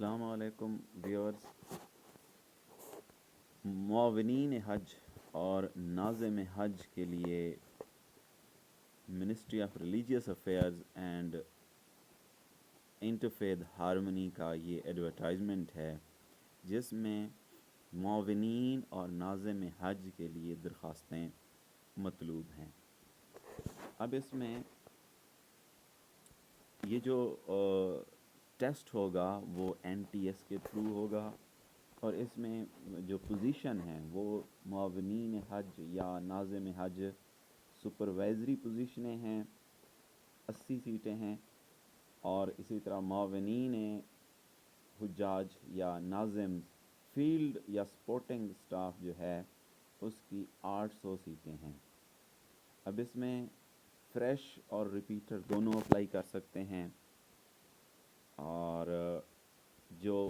السلام علیکم ویورز. معاونین حج اور ناظم حج کے لیے ministry of religious affairs and interfaith harmony کا یہ ایڈورٹائزمنٹ ہے جس میں معاونین اور ناظم حج کے لیے درخواستیں مطلوب ہیں. اب اس میں یہ جو ٹیسٹ ہوگا وہ NTS کے تھرو ہوگا اور اس میں جو پوزیشن ہیں وہ معاونین حج یا ناظم حج سپروائزری پوزیشنیں ہیں، 80 سیٹیں ہیں، اور اسی طرح معاونین حجاج یا ناظم فیلڈ یا سپورٹنگ سٹاف جو ہے اس کی 800 سیٹیں ہیں. اب اس میں فریش اور ریپیٹر دونوں اپلائی کر سکتے ہیں، اور جو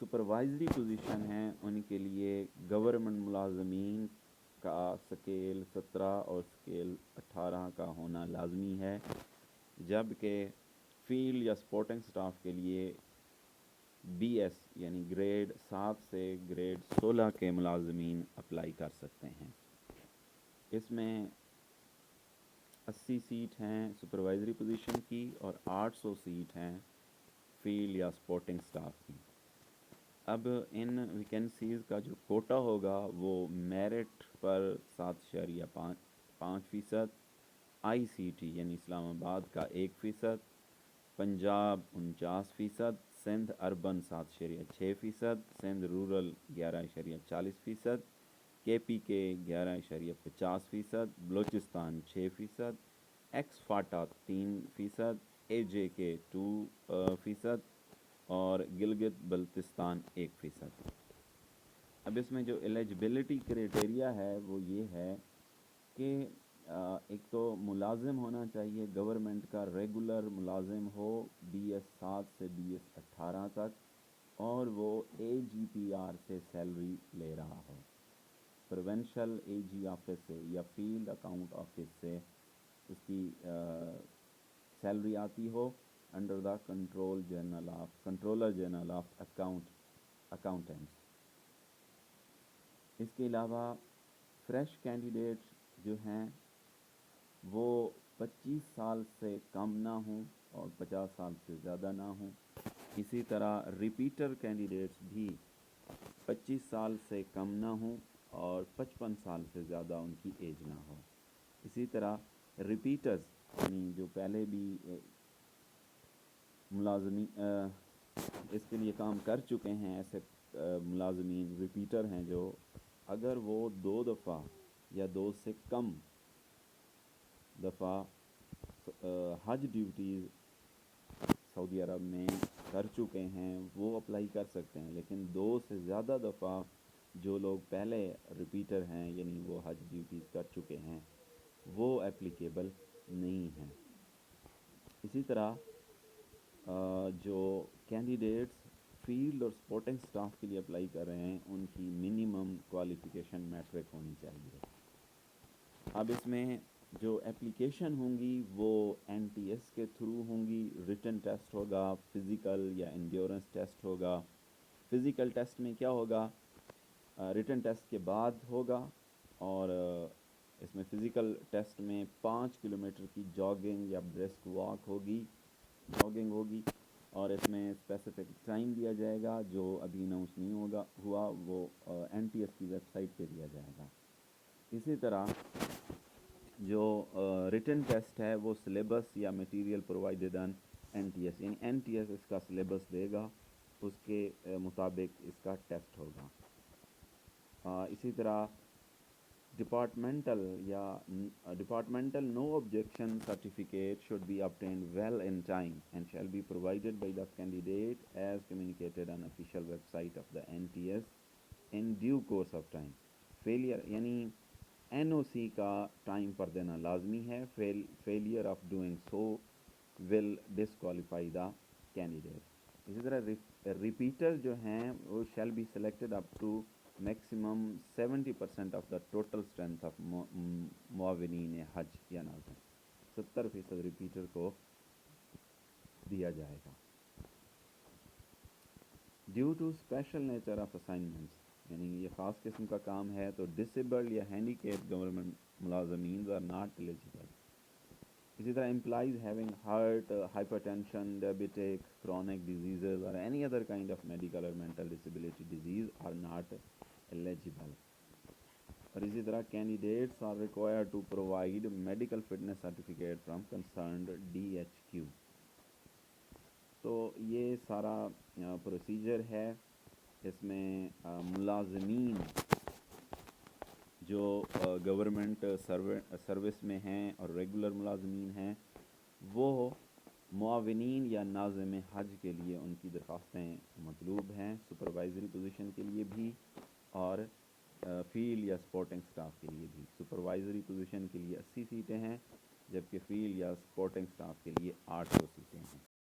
سپروائزری پوزیشن ہیں ان کے لیے گورنمنٹ ملازمین کا سکیل 17 اور سکیل 18 کا ہونا لازمی ہے، جبکہ فیلڈ یا سپورٹنگ سٹاف کے لیے BS یعنی گریڈ 7 سے گریڈ 16 کے ملازمین اپلائی کر سکتے ہیں. اس میں 80 سیٹ ہیں سپروائزری پوزیشن کی اور 800 سیٹ ہیں فیلڈ یا سپورٹنگ سٹاف کی. اب ان ویکنسیز کا جو کوٹا ہوگا وہ میرٹ پر 7.5%، ICT یعنی اسلام آباد کا 1%، Punjab 49%، Sindh urban 7.6%، Sindh rural 11.40%، KPK 11.50%، Balochistan 6%، x FATA 3%، AJK 2%، اور گلگت بلتستان 1%. اب اس میں جو ایلیجبلٹی کرائٹیریا ہے وہ یہ ہے کہ ایک تو ملازم ہونا چاہیے گورنمنٹ کا، ریگولر ملازم ہو BS 7 سے BS 18 تک، اور وہ AGPR سے سیلری لے رہا ہو، پروونشل AG آفس سے یا فیلڈ اکاؤنٹ آفس سے اس کی سیلری آتی ہو under the controller general of accountants. اس کے علاوہ فریش کینڈیڈیٹ جو ہیں وہ 25 سال سے کم نہ ہوں اور 50 سال سے زیادہ نہ ہوں. اسی طرح ریپیٹر کینڈیڈیٹس بھی 25 سال سے کم نہ ہوں اور 55 سال سے زیادہ ان کی ایج نہ ہو. اسی طرح ریپیٹرز یعنی جو پہلے بھی ملازمین اس کے لیے کام کر چکے ہیں، ایسے ملازمین ریپیٹر ہیں جو اگر وہ 2 دفعہ یا 2 سے کم دفعہ حج ڈیوٹیز سعودی عرب میں کر چکے ہیں وہ اپلائی کر سکتے ہیں، لیکن 2 سے زیادہ دفعہ جو لوگ پہلے ریپیٹر ہیں یعنی وہ حج ڈیوٹیز کر چکے ہیں وہ اپلیکیبل نہیں ہیں. اسی طرح جو کینڈیڈیٹس فیلڈ اور سپورٹنگ سٹاف کے لیے اپلائی کر رہے ہیں ان کی منیمم کوالیفیکیشن میٹرک ہونی چاہیے. اب اس میں جو اپلیکیشن ہوں گی وہ NTS کے تھرو ہوں گی. ریٹن ٹیسٹ ہوگا، فزیکل یا انڈیورنس ٹیسٹ ہوگا. فزیکل ٹیسٹ میں کیا ہوگا، ریٹن ٹیسٹ کے بعد ہوگا، اور اس میں فزیکل ٹیسٹ میں 5 کلومیٹر کی جاگنگ یا بریسک واک ہوگی، اور اس میں اسپیسیفک ٹائم دیا جائے گا جو ابھی اناؤنس نہیں ہوا، وہ NTS کی ویب سائٹ پہ دیا جائے گا. اسی طرح جو ریٹن ٹیسٹ ہے وہ سلیبس یا مٹیریل پرووائڈیڈ آن NTS یعنی NTS اس کا سلیبس دے گا، اس کے مطابق اس کا ٹیسٹ ہوگا. اسی طرح departmental no objection certificate should be obtained well in time and shall be provided by the candidate as communicated on official website of the NTS in due course of time. Failure یعنی NOC کا time پر دینا لازمی ہے. Failure of doing so will disqualify the candidate. اسی طرح repeater جو ہیں وہ shall be selected up to maximum 70% of the total strength of معاونین حج یا ناظم. 70% ریپیٹر کو دیا جائے گا. Due to special nature of assignments, یعنی یہ خاص قسم کا کام ہے تو ڈسیبلڈ یا ہینڈی کیپ گورنمنٹ ملازمین آر ناٹ ایلیجیبل. اسی طرح employees having heart, hypertension, diabetic, chronic diseases اور any other kind of medical اور mental disability disease are not eligible. اور اسی طرح candidates are required to provide medical fitness certificate from concerned DHQ. تو یہ سارا پروسیجر ہے. اس میں ملازمین جو گورنمنٹ سروس میں ہیں اور ریگولر ملازمین ہیں وہ معاونین یا ناظم حج کے لیے ان کی درخواستیں مطلوب ہیں، سپروائزری پوزیشن کے لیے بھی اور فیلڈ یا سپورٹنگ سٹاف کے لیے بھی. سپروائزری پوزیشن کے لیے 80 سیٹیں ہیں، جبکہ فیلڈ یا سپورٹنگ سٹاف کے لیے 800 سیٹیں ہیں.